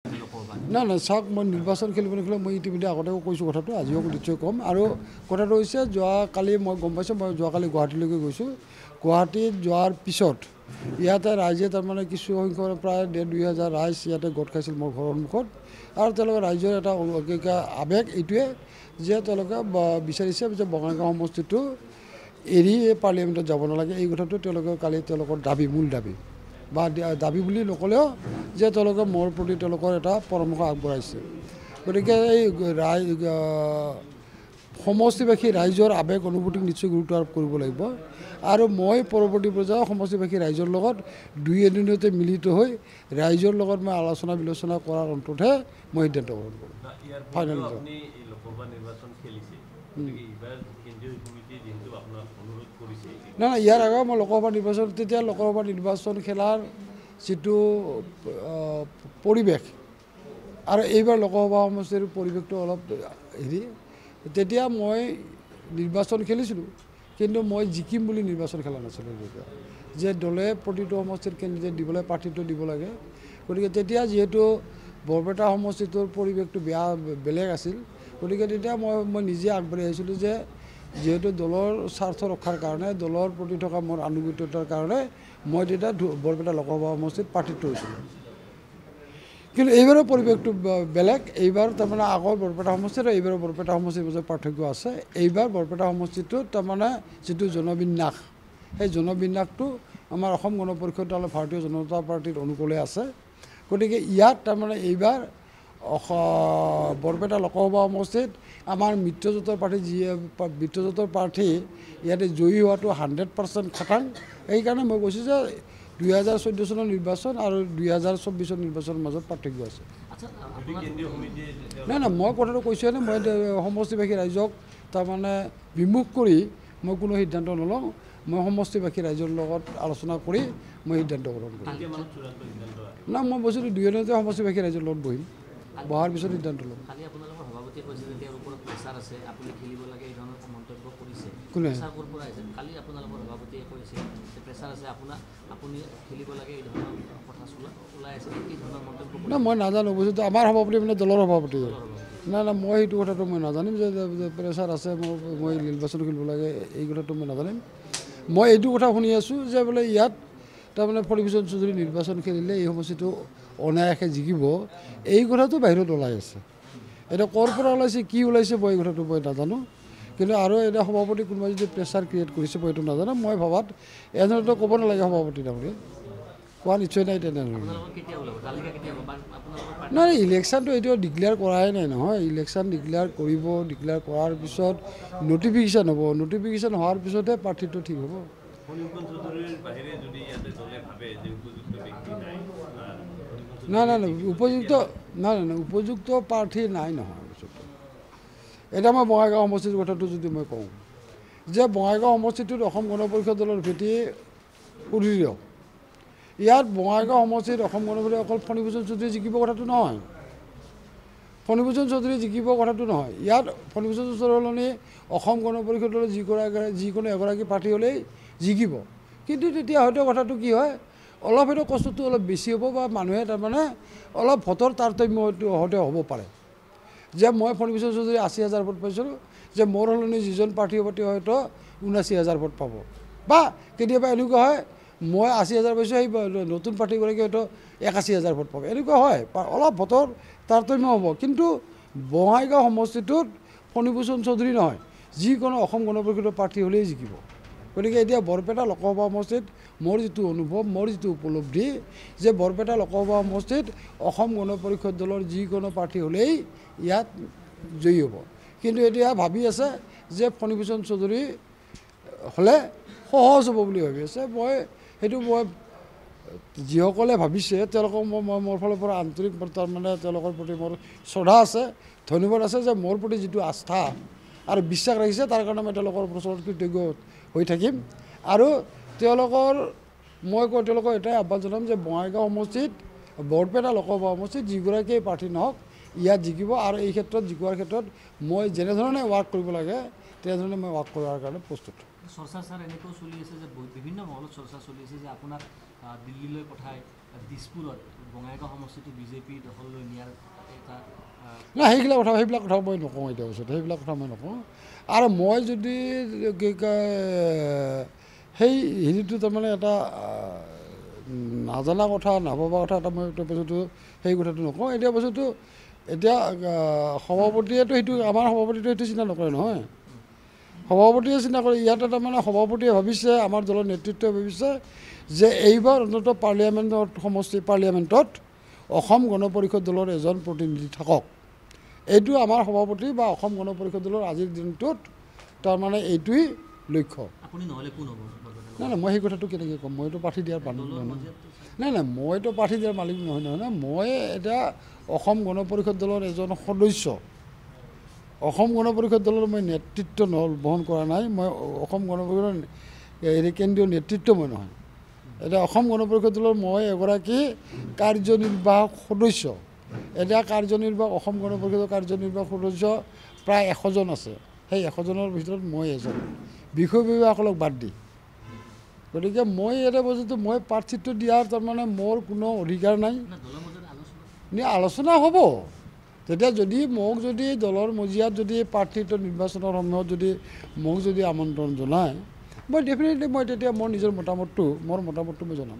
না না চাওক মই নিৰ্বাচন খেলিব নিখিলে মই ইতিমধ্যে আগতেও কৈছোঁ কথাটো আজিও নিশ্চয় ক'ম আৰু কথাটো হৈছে যোৱাকালি মই গম পাইছোঁ মই যোৱাকালি গুৱাহাটীলৈকে গৈছোঁ গুৱাহাটীত যোৱাৰ পিছত ইয়াতে ৰাইজে তাৰমানে কিছু সংখ্যক প্ৰায় 1,500 ৰাইজ ইয়াতে গোট খাইছিল মোৰ ঘৰৰ সন্মুখত আৰু তেওঁলোকে ৰাইজৰ এটা আৱেগ এইটোৱে যে তেওঁলোকে বিচাৰিছে যে বঙাইগাঁও সমষ্টিটো এৰি পাৰ্লিয়ামেণ্টত যাব নালাগে এই কথাটো তেওঁলোকে কালি তেওঁলোকৰ দাবী মূল দাবী বা দাবী বুলি নক'লেও যে তেওঁলোকে মোৰ প্ৰতি তেওঁলোকৰ এটা পৰামৰ্শ আগবঢ়াইছে গতিকে এই সমষ্টিবাসী ৰাইজৰ আৱেগ অনুভূতিক নিশ্চয় গুৰুত্ব আৰোপ কৰিব লাগিব আৰু মই পৰৱৰ্তী পৰ্যায়ত সমষ্টিবাসী ৰাইজৰ লগত দুই এদিনতে মিলিত হৈ ৰাইজৰ লগত মই আলোচনা বিলোচনা কৰাৰ অন্ততহে মই সিদ্ধান্ত গ্ৰহণ কৰিম ফাইনেল না না ইয়াৰ আগত মই লোকসভা নিৰ্বাচন তেতিয়া লোকসভা নিৰ্বাচন খেলাৰ যিটো পৰিৱেশ আৰু এইবাৰ লোকসভা সমষ্টিৰ পৰিৱেশটো অলপ হেৰি তেতিয়া মই নিৰ্বাচন খেলিছিলোঁ কিন্তু মই জিকিম বুলি নিৰ্বাচন খেলা নাছিলোঁ যে দলে প্ৰতিটো সমষ্টিৰ কেণ্ডিডেট দিবলৈ প্ৰাৰ্থীটো দিব লাগে গতিকে তেতিয়া যিহেতু বৰপেটা সমষ্টিটোৰ পৰিৱেশটো বেলেগ আছিল গতিকে তেতিয়া মই নিজে আগবাঢ়ি আহিছিলোঁ যে যেহেতু দলৰ স্বাৰ্থ ৰক্ষাৰ কাৰণে দলৰ প্ৰতি থকা মোৰ আনুগত্যতাৰ কাৰণে মই তেতিয়া বৰপেটা লোকসভা সমষ্টিত প্ৰাৰ্থিত্ব হৈছিলোঁ কিন্তু এইবাৰৰ পৰিৱেশটো বেলেগ এইবাৰ তাৰমানে আগৰ বৰপেটা সমষ্টি আৰু এইবাৰৰ বৰপেটা সমষ্টিৰ মাজত পাৰ্থক্য আছে এইবাৰ বৰপেটা সমষ্টিটোত তাৰমানে যিটো জনবিন্যাস সেই জনবিন্যাসটো আমাৰ অসম গণ পৰিষদ আৰু ভাৰতীয় জনতা পাৰ্টিৰ অনুকূলে আছে গতিকে ইয়াত তাৰমানে এইবাৰ বৰপেটা লোকসভা সমষ্টিত আমাৰ মিত্ৰজোঁটৰ প্ৰাৰ্থী ইয়াতে জয়ী হোৱাটো 100% খাটাং এইকাৰণে মই কৈছোঁ যে 2014 চনৰ নিৰ্বাচন আৰু 2024 চনৰ নিৰ্বাচনৰ মাজত পাৰ্থক্য আছে নাই নাই মই কথাটো কৈছোঁ মই সমষ্টিবাসী ৰাইজক তাৰমানে বিমুখ কৰি মই কোনো সিদ্ধান্ত নলওঁ মই সমষ্টিবাসী ৰাইজৰ লগত আলোচনা কৰি মই সিদ্ধান্ত গ্ৰহণ কৰিম না মই বস্তুটো দুই এদিনতে সমষ্টিবাসী ৰাইজৰ লগত বহিম বহাৰ পিছত সিদ্ধান্ত ল'ম কোনে না মই নাজানো বস্তুটো আমাৰ সভাপতি মানে দলৰ সভাপতি না না মই সেইটো কথাটো মই নাজানিম যে প্ৰেছাৰ আছে মই নিৰ্বাচন খেলিব লাগে এই কথাটো মই নাজানিম মই এইটো কথা শুনি আছোঁ যে বোলে ইয়াত তাৰমানে ফণীভূষণ চৌধুৰী নিৰ্বাচন খেলিলে এই সমষ্টিটো অনায়াসে জিকিব এই কথাটো বাহিৰত ওলাই আছে এতিয়া ক'ৰ পৰা ওলাইছে কি ওলাইছে মই এই কথাটো মই নাজানো কিন্তু আৰু এটা সভাপতি কোনোবাই যদি প্ৰেছাৰ ক্ৰিয়েট কৰিছে মই এইটো নাজানো মই ভাবাত এনেধৰণে ক'ব নালাগে সভাপতি তাৰমানে কোৱা নিশ্চয় নাই তেনেধৰণে নাই ইলেকশ্যনটো এতিয়াও ডিক্লেয়াৰ কৰাই নাই নহয় ইলেকশ্যন ডিক্লেয়াৰ কৰাৰ পিছত নটিফিকেশ্যন হ'ব নটিফিকেশ্যন হোৱাৰ পিছতহে প্ৰাৰ্থীটো ঠিক হ'ব না না উপযুক্ত প্ৰাৰ্থী নাই নহয় এতিয়া মই বঙাইগাঁও সমষ্টিৰ কথাটো যদি মই কওঁ যে বঙাইগাঁও সমষ্টিটোত অসম গণ পৰিষদ দলৰ ভেটি সুদৃঢ় ইয়াত বঙাইগাঁও সমষ্টিত অসম গণ পৰিষদ অকল ফণীভূষণ চৌধুৰী জিকিব কথাটো নহয় ফণীভূষণ চৌধুৰী জিকিব কথাটো নহয় ইয়াত ফণীভূষণ চৌধুৰী সলনি অসম গণ পৰিষদৰ যিকোনো এগৰাকী প্ৰাৰ্থী হ'লেই জিকিব কিন্তু তেতিয়া হয়তো কথাটো কি হয় অলপ হয়তো কষ্টটো অলপ বেছি হ'ব বা মানুহে তাৰমানে অলপ ভোটৰ তাৰতম্য হয়তো হ'ব পাৰে যে মই ফণীভূষণ চৌধুৰী 80,000 ভোট পাইছিলোঁ যে মোৰ সলনি যিজন প্ৰাৰ্থী হ'ব তেওঁ হয়তো 79,000 ভোট পাব বা কেতিয়াবা এনেকুৱা হয় মই 80,000 পাইছোঁ সেই নতুন প্ৰাৰ্থীগৰাকী হয়তো 81,000 ভোট পাব এনেকুৱা হয় অলপ ভোটৰ তাৰতম্য হ'ব কিন্তু বঙাইগাঁও সমষ্টিটোত ফণীভূষণ চৌধুৰী নহয় যিকোনো অসম গণ পৰিষদৰ প্ৰাৰ্থী হ'লেই জিকিব গতিকে এতিয়া বৰপেটা লোকসভা সমষ্টিত মোৰ যিটো অনুভৱ মোৰ যিটো উপলব্ধি যে বৰপেটা লোকসভা সমষ্টিত অসম গণ পৰিষদ দলৰ যিকোনো প্ৰাৰ্থী হ'লেই ইয়াত জয়ী হ'ব কিন্তু এতিয়া ভাবি আছে যে ফণীভূষণ চৌধুৰী হ'লে সহজ হ'ব বুলি ভাবি আছে মই যিসকলে ভাবিছে তেওঁলোকক মই মোৰ ফালৰ পৰা আন্তৰিক তাৰমানে তেওঁলোকৰ প্ৰতি মোৰ শ্ৰদ্ধা আছে ধন্যবাদ আছে যে মোৰ প্ৰতি যিটো আস্থা আৰু বিশ্বাস ৰাখিছে তাৰ কাৰণে মই তেওঁলোকৰ ওচৰত কৃতজ্ঞ হৈ থাকিম আৰু তেওঁলোকৰ এটাই আহ্বান জনাম যে বঙাইগাঁও সমষ্টিত বৰপেটা লোকসভা সমষ্টিত যিগৰাকীয়ে প্ৰাৰ্থী নহওক ইয়াত জিকিব আৰু এই ক্ষেত্ৰত জিকোৱাৰ ক্ষেত্ৰত মই যেনেধৰণে ৱাৰ্ক কৰিব লাগে তেনেধৰণে মই ৱাৰ্ক কৰাৰ কাৰণে প্ৰস্তুত চৰ্চা ছাৰ এনেকৈও চলি আছে যে বিভিন্ন মহলত চৰ্চা চলি আছে যে আপোনাক দিল্লীলৈ পঠাই দিছপুৰত বঙাইগাঁও সমষ্টিটো বিজেপি দখললৈ নিয়াৰ এটা না সেইবিলাক কথা মই নকওঁ এতিয়া ওচৰত সেইবিলাক কথা মই নকওঁ আৰু মই যদি কি কয় সেই হেৰিটো তাৰমানে এটা নাজানা কথা নাভবা কথা এটা মই এটা বস্তুটো সেই কথাটো নকওঁ এতিয়া বস্তুটো এতিয়া সভাপতিয়েতো সেইটো আমাৰ সভাপতিটো সেইটো চিন্তা নকৰে নহয় সভাপতিয়ে চিন্তা কৰে ইয়াতে তাৰমানে সভাপতিয়ে ভাবিছে আমাৰ দলৰ নেতৃত্বই ভাবিছে যে এইবাৰ অন্ততঃ পাৰ্লিয়ামেণ্টত অসম গণ পৰিষদ দলৰ এজন প্ৰতিনিধি থাকক এইটো আমাৰ সভাপতি বা অসম গণ পৰিষদ দলৰ আজিৰ দিনটোত তাৰমানে এইটোৱেই লক্ষ্য আপুনি নহ'লে কোন হ'ব নাই মই সেই কথাটো কেনেকৈ ক'ম মইতো প্ৰাৰ্থী দিয়াৰ মানুহ নহয় নাই মইতো প্ৰাৰ্থী দিয়াৰ মালিক নহয় নহয় মই এতিয়া অসম গণ পৰিষদ দলৰ এজন সদস্য অসম গণ পৰিষদ দলৰ মই নেতৃত্ব বহন কৰা নাই মই অসম গণ পৰিষদৰ হেৰি কেন্দ্ৰীয় নেতৃত্ব মই নহয় এতিয়া অসম গণ পৰিষদ দলৰ মই এগৰাকী কাৰ্যনিৰ্বাহক সদস্য এতিয়া অসম গণ পৰিষদৰ কাৰ্যনিৰ্বাহক সদস্য প্ৰায় 100জন আছে সেই 100জনৰ ভিতৰত মই এজন বিষয় বিভাগসকলক বাদ দি গতিকে মই এটা বস্তুটো মই প্ৰাৰ্থীত্ব দিয়াৰ তাৰমানে মোৰ কোনো অধিকাৰ নাই আলোচনা হ'ব তেতিয়া যদি মোক যদি দলৰ মজিয়াত যদি প্ৰাৰ্থীত্ব নিৰ্বাচনৰ সময়ত যদি মোক যদি আমন্ত্ৰণ জনায় মই ডেফিনেটলি মই তেতিয়া মোৰ নিজৰ মতামতটো মই জনাম